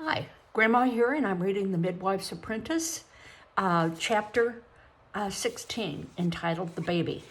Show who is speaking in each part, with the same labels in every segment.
Speaker 1: Hi, Grandma here, and I'm reading The Midwife's Apprentice, chapter 16, entitled The Baby.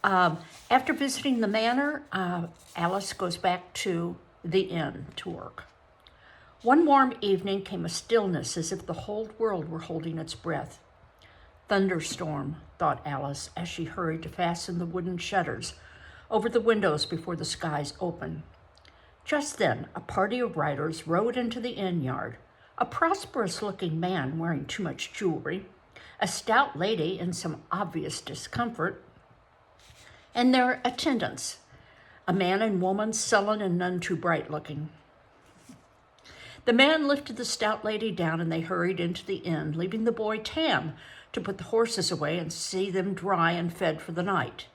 Speaker 1: After visiting the manor, Alyce goes back to the inn to work. One warm evening came a stillness as if the whole world were holding its breath. Thunderstorm, thought Alyce as she hurried to fasten the wooden shutters over the windows before the skies opened. Just then, a party of riders rode into the inn yard. A prosperous-looking man wearing too much jewelry, a stout lady in some obvious discomfort, and their attendants, a man and woman sullen and none too bright-looking. The man lifted the stout lady down and they hurried into the inn, leaving the boy Tam to put the horses away and see them dry and fed for the night.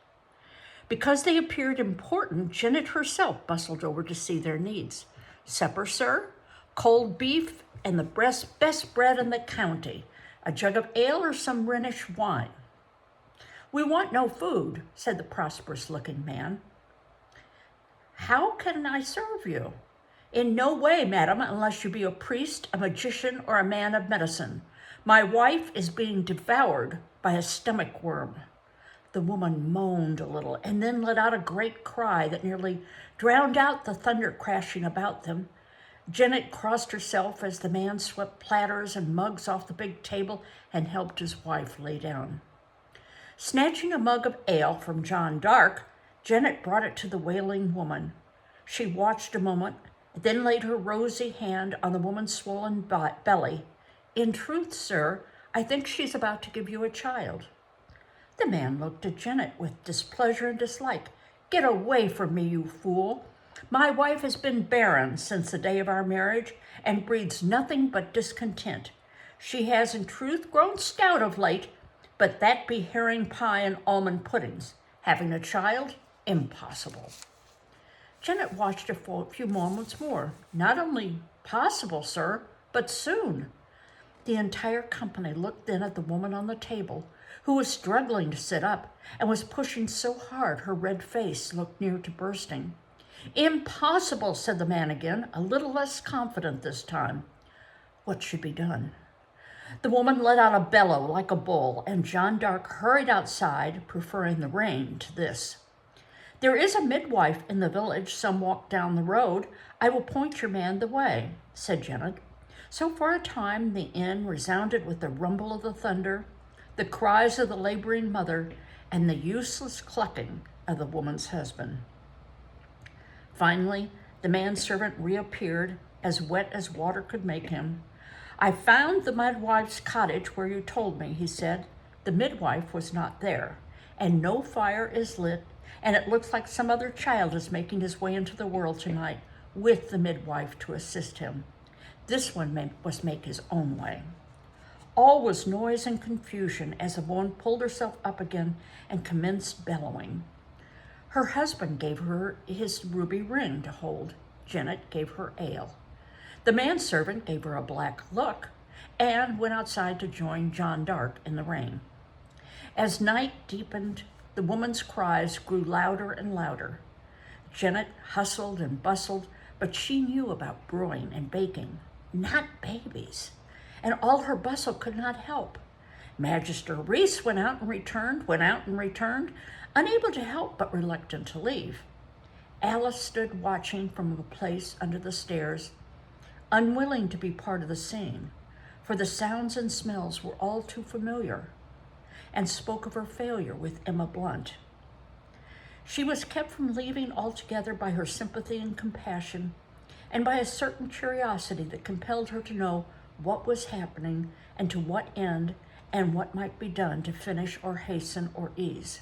Speaker 1: Because they appeared important, Janet herself bustled over to see their needs. "Supper, sir? Cold beef and the best bread in the county. A jug of ale or some Rhenish wine?" "We want no food," said the prosperous-looking man. "How can I serve you?" "In no way, madam, unless you be a priest, a magician, or a man of medicine. My wife is being devoured by a stomach worm." The woman moaned a little and then let out a great cry that nearly drowned out the thunder crashing about them. Janet crossed herself as the man swept platters and mugs off the big table and helped his wife lay down. Snatching a mug of ale from John Dark, Janet brought it to the wailing woman. She watched a moment, then laid her rosy hand on the woman's swollen belly. "In truth, sir, I think she's about to give you a child." The man looked at Janet with displeasure and dislike. "Get away from me, you fool. My wife has been barren since the day of our marriage and breathes nothing but discontent. She has in truth grown stout of late, but that be herring pie and almond puddings. Having a child? Impossible." Janet watched her for a few moments more. "Not only possible, sir, but soon." The entire company looked then at the woman on the table, who was struggling to sit up and was pushing so hard her red face looked near to bursting. "Impossible," said the man again, a little less confident this time. What should be done? The woman let out a bellow like a bull, and John Dark hurried outside, preferring the rain to this. "There is a midwife in the village some walk down the road. I will point your man the way," said Janet. So for a time the inn resounded with the rumble of the thunder, the cries of the laboring mother, and the useless clucking of the woman's husband. Finally, the manservant reappeared, as wet as water could make him. "I found the midwife's cottage where you told me," he said. "The midwife was not there, and no fire is lit, and it looks like some other child is making his way into the world tonight with the midwife to assist him. This one must make his own way." All was noise and confusion as the woman pulled herself up again and commenced bellowing. Her husband gave her his ruby ring to hold. Janet gave her ale. The manservant gave her a black look and went outside to join John Dark in the rain. As night deepened, the woman's cries grew louder and louder. Janet hustled and bustled, but she knew about brewing and baking, not babies, and all her bustle could not help. Magister Reese went out and returned, unable to help but reluctant to leave. Alyce stood watching from a place under the stairs, unwilling to be part of the scene, for the sounds and smells were all too familiar, and spoke of her failure with Emma Blunt. She was kept from leaving altogether by her sympathy and compassion, and by a certain curiosity that compelled her to know what was happening and to what end, and what might be done to finish or hasten or ease.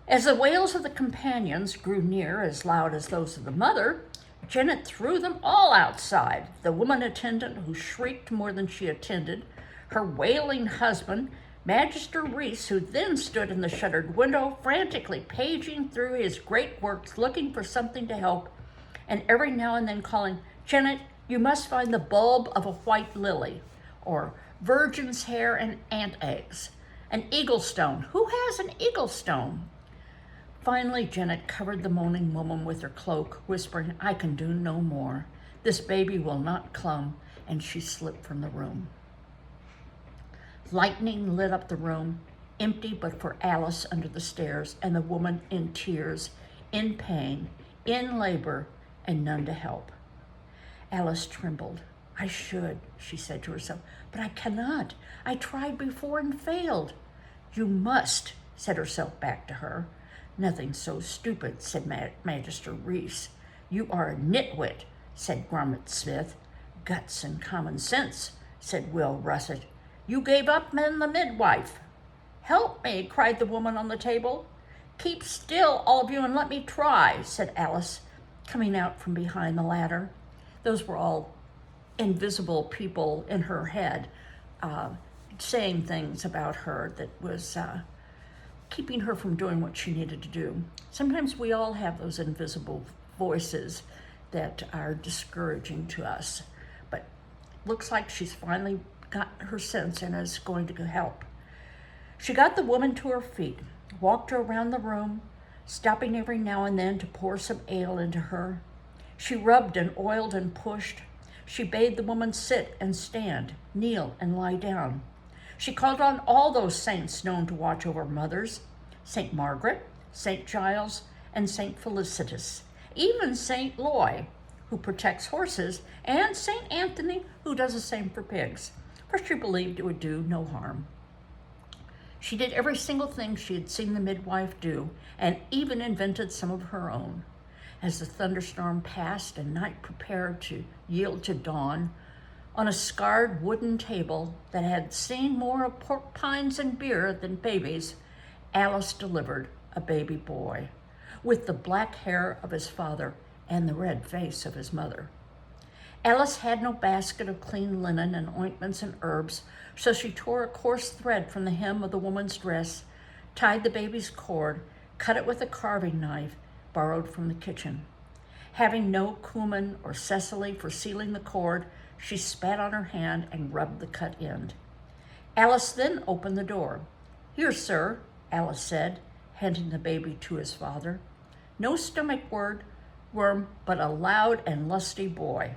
Speaker 1: As the wails of the companions grew near as loud as those of the mother, Janet threw them all outside, the woman attendant who shrieked more than she attended, her wailing husband, Magister Reese, who then stood in the shuttered window, frantically paging through his great works, looking for something to help, and every now and then calling, "Janet, you must find the bulb of a white lily," or "virgin's hair and ant eggs," "an eagle stone. Who has an eagle stone?" Finally, Janet covered the moaning woman with her cloak, whispering, "I can do no more. This baby will not come, and she slipped from the room. Lightning lit up the room, empty but for Alyce under the stairs, and the woman in tears, in pain, in labor, and none to help. Alyce trembled. I should, she said to herself, but I cannot. I tried before and failed. You must, said herself back to her. Nothing so stupid, said Magister Reese. You are a nitwit, said Grummet Smith. Guts and common sense, said Will Russet. You gave up men the midwife. Help me, cried the woman on the table. Keep still, all of you, and let me try, said Alyce, coming out from behind the ladder. Those were all invisible people in her head saying things about her that was keeping her from doing what she needed to do. Sometimes we all have those invisible voices that are discouraging to us, but looks like she's finally got her sense and is going to help. She got the woman to her feet, walked her around the room, stopping every now and then to pour some ale into her. She rubbed and oiled and pushed. She bade the woman sit and stand, kneel and lie down. She called on all those saints known to watch over mothers, St. Margaret, St. Giles, and St. Felicitas, even St. Loy, who protects horses, and St. Anthony, who does the same for pigs, for she believed it would do no harm. She did every single thing she had seen the midwife do, and even invented some of her own. As the thunderstorm passed and night prepared to yield to dawn, on a scarred wooden table that had seen more of pork pines and beer than babies, Alyce delivered a baby boy, with the black hair of his father and the red face of his mother. Alyce had no basket of clean linen and ointments and herbs, so she tore a coarse thread from the hem of the woman's dress, tied the baby's cord, cut it with a carving knife borrowed from the kitchen. Having no cumin or sesame for sealing the cord, she spat on her hand and rubbed the cut end. Alyce then opened the door. Here, sir, Alyce said, handing the baby to his father. No stomach worm, but a loud and lusty boy.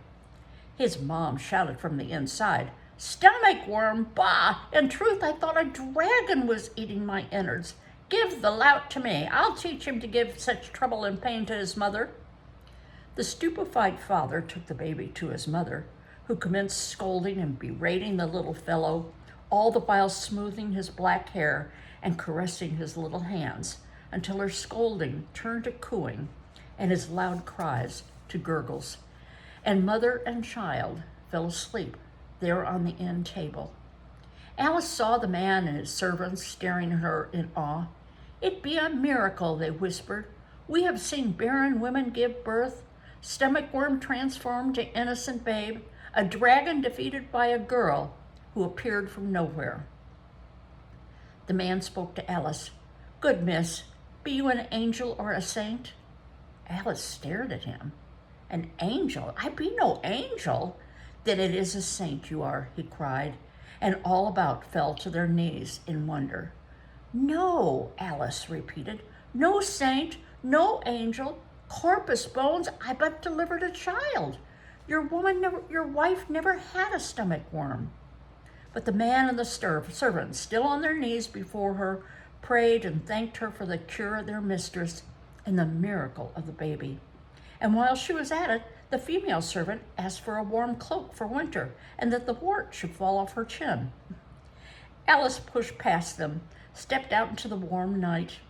Speaker 1: His mom shouted from the inside, Stomach worm, bah! In truth, I thought a dragon was eating my innards. Give the lout to me. I'll teach him to give such trouble and pain to his mother. The stupefied father took the baby to his mother, who commenced scolding and berating the little fellow, all the while smoothing his black hair and caressing his little hands, until her scolding turned to cooing and his loud cries to gurgles. And mother and child fell asleep there on the end table. Alyce saw the man and his servants staring at her in awe. It be a miracle, they whispered. We have seen barren women give birth, stomach worm transformed to innocent babe, a dragon defeated by a girl who appeared from nowhere. The man spoke to Alyce. Good miss, be you an angel or a saint? Alyce stared at him. An angel? I be no angel. Then it is a saint you are, he cried, and all about fell to their knees in wonder. No, Alyce repeated. No saint, no angel, corpus bones, I but delivered a child. Your wife never had a stomach worm. But the man and the servants, still on their knees before her, prayed and thanked her for the cure of their mistress and the miracle of the baby. And while she was at it, the female servant asked for a warm cloak for winter and that the wart should fall off her chin. Alyce pushed past them, stepped out into the warm night.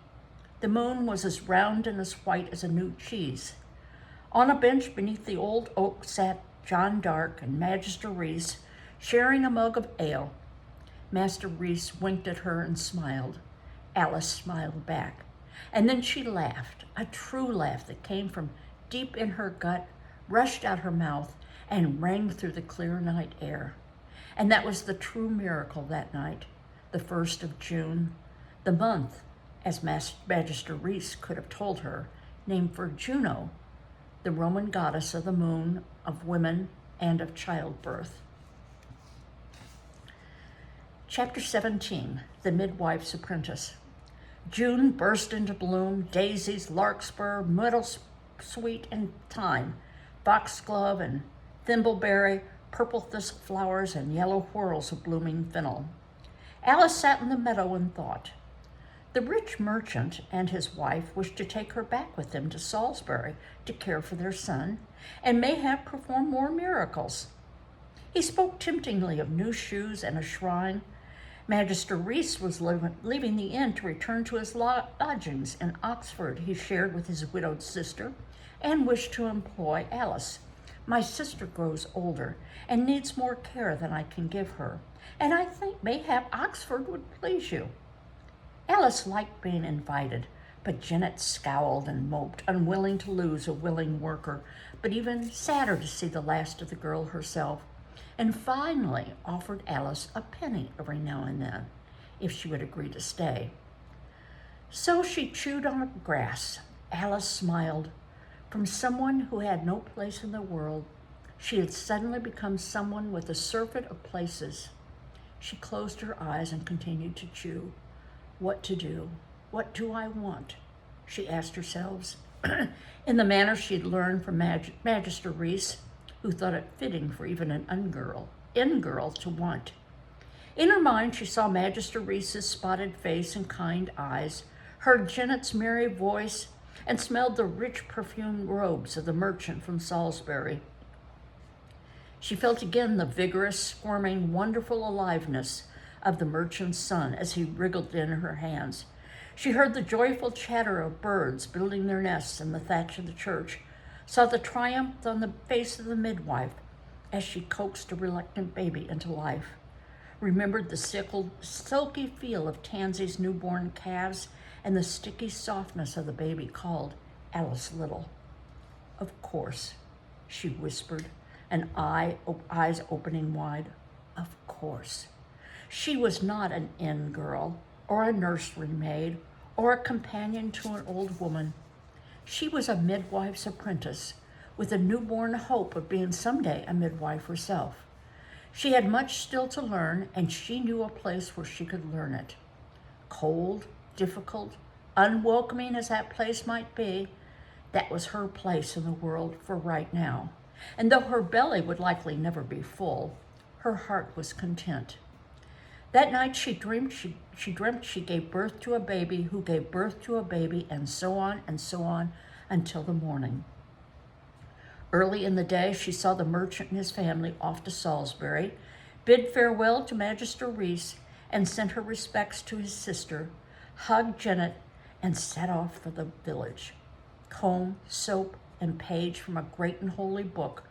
Speaker 1: The moon was as round and as white as a new cheese. On a bench beneath the old oak sat John Dark and Magister Reese, sharing a mug of ale. Master Reese winked at her and smiled. Alyce smiled back. And then she laughed, a true laugh that came from deep in her gut, rushed out her mouth, and rang through the clear night air. And that was the true miracle that night, the 1st of June, the month, as Magister Reese could have told her, named for Juno, the Roman goddess of the moon, of women, and of childbirth. Chapter 17, The Midwife's Apprentice. June burst into bloom, daisies, larkspur, meadowsweet, and thyme, foxglove, and thimbleberry, purple thistle flowers, and yellow whorls of blooming fennel. Alyce sat in the meadow and thought. The rich merchant and his wife wished to take her back with them to Salisbury to care for their son, and mayhap perform more miracles. He spoke temptingly of new shoes and a shrine. Magister Rees was leaving the inn to return to his lodgings in Oxford he shared with his widowed sister, and wished to employ Alyce. My sister grows older and needs more care than I can give her, and I think mayhap Oxford would please you. Alyce liked being invited, but Janet scowled and moped, unwilling to lose a willing worker, but even sadder to see the last of the girl herself, and finally offered Alyce a penny every now and then, if she would agree to stay. So she chewed on grass. Alyce smiled. From someone who had no place in the world, she had suddenly become someone with a surfeit of places. She closed her eyes and continued to chew. What to do? What do I want? She asked herself, in the manner she had learned from Magister Rees, who thought it fitting for even an in-girl to want. In her mind, she saw Magister Rees's spotted face and kind eyes, heard Janet's merry voice, and smelled the rich perfumed robes of the merchant from Salisbury. She felt again the vigorous, squirming, wonderful aliveness of the merchant's son as he wriggled in her hands. She heard the joyful chatter of birds building their nests in the thatch of the church, saw the triumph on the face of the midwife as she coaxed a reluctant baby into life, remembered the silky feel of Tansy's newborn calves and the sticky softness of the baby called Alyce Little. Of course, she whispered, eyes opening wide. Of course. She was not an inn girl, or a nursery maid, or a companion to an old woman. She was a midwife's apprentice, with a newborn hope of being someday a midwife herself. She had much still to learn, and she knew a place where she could learn it. Cold, difficult, unwelcoming as that place might be, that was her place in the world for right now. And though her belly would likely never be full, her heart was content. That night she dreamt she gave birth to a baby who gave birth to a baby, and so on until the morning. Early in the day she saw the merchant and his family off to Salisbury, bid farewell to Magister Rees, and sent her respects to his sister, hugged Janet, and set off for the village. Comb, soap, and page from a great and holy book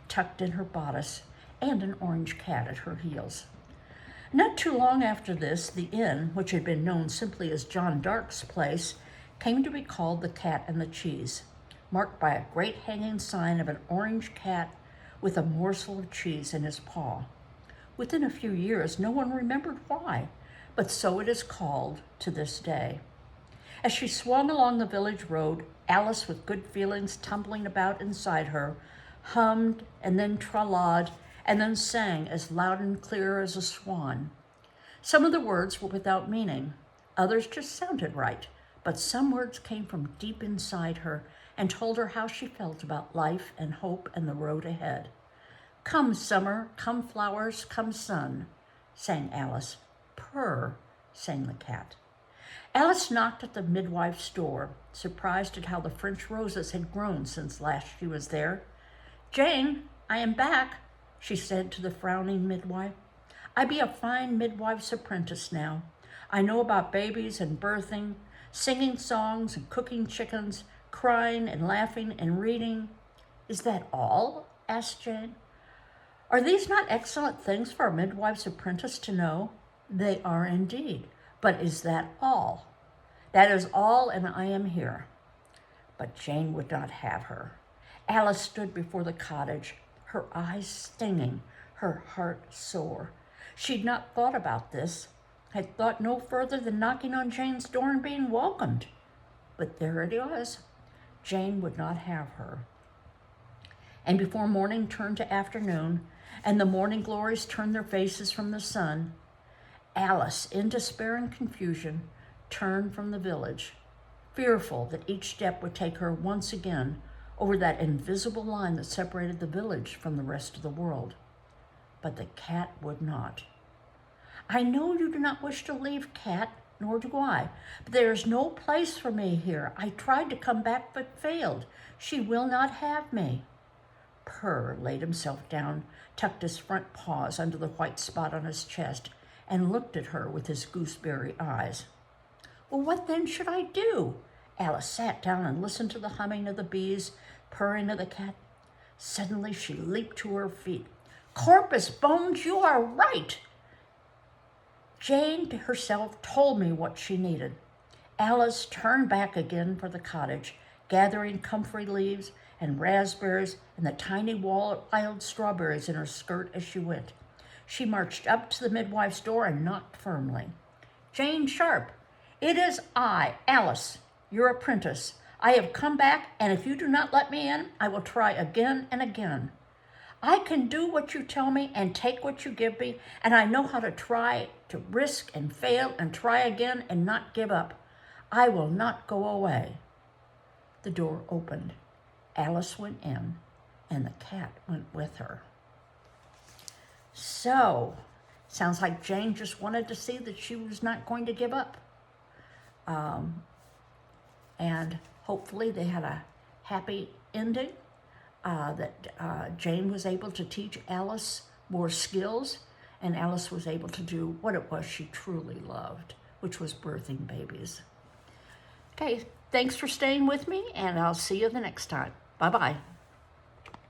Speaker 1: tucked in her bodice, and an orange cat at her heels. Not too long after this, the inn, which had been known simply as John Dark's place, came to be called the Cat and the Cheese, marked by a great hanging sign of an orange cat with a morsel of cheese in his paw. Within a few years, no one remembered why, but so it is called to this day. As she swung along the village road, Alyce, with good feelings tumbling about inside her, hummed and then trallawed and then sang as loud and clear as a swan. Some of the words were without meaning. Others just sounded right, but some words came from deep inside her and told her how she felt about life and hope and the road ahead. Come summer, come flowers, come sun, sang Alyce. Purr, sang the cat. Alyce knocked at the midwife's door, surprised at how the French roses had grown since last she was there. Jane, I am back, she said to the frowning midwife. I be a fine midwife's apprentice now. I know about babies and birthing, singing songs and cooking chickens, crying and laughing and reading. Is that all? Asked Jane. Are these not excellent things for a midwife's apprentice to know? They are indeed. But is that all? That is all, and I am here. But Jane would not have her. Alyce stood before the cottage, her eyes stinging, her heart sore. She'd not thought about this, had thought no further than knocking on Jane's door and being welcomed. But there it was. Jane would not have her. And before morning turned to afternoon, and the morning glories turned their faces from the sun, Alyce, in despair and confusion, turned from the village, fearful that each step would take her once again over that invisible line that separated the village from the rest of the world. But the cat would not. I know you do not wish to leave, cat, nor do I, but there is no place for me here. I tried to come back but failed. She will not have me. Purr laid himself down, tucked his front paws under the white spot on his chest, and looked at her with his gooseberry eyes. Well, what then should I do? Alyce sat down and listened to the humming of the bees, purring of the cat. Suddenly she leaped to her feet. Corpus bones, you are right. Jane herself told me what she needed. Alyce turned back again for the cottage, gathering comfrey leaves and raspberries and the tiny wild strawberries in her skirt as she went. She marched up to the midwife's door and knocked firmly. Jane Sharp, it is I, Alyce, your apprentice. I have come back, and if you do not let me in, I will try again and again. I can do what you tell me and take what you give me, and I know how to try, to risk and fail and try again and not give up. I will not go away. The door opened. Alyce went in, and the cat went with her. So, sounds like Jane just wanted to see that she was not going to give up. And hopefully they had a happy ending, that Jane was able to teach Alyce more skills, and Alyce was able to do what it was she truly loved, which was birthing babies. Okay, thanks for staying with me, and I'll see you the next time. Bye-bye.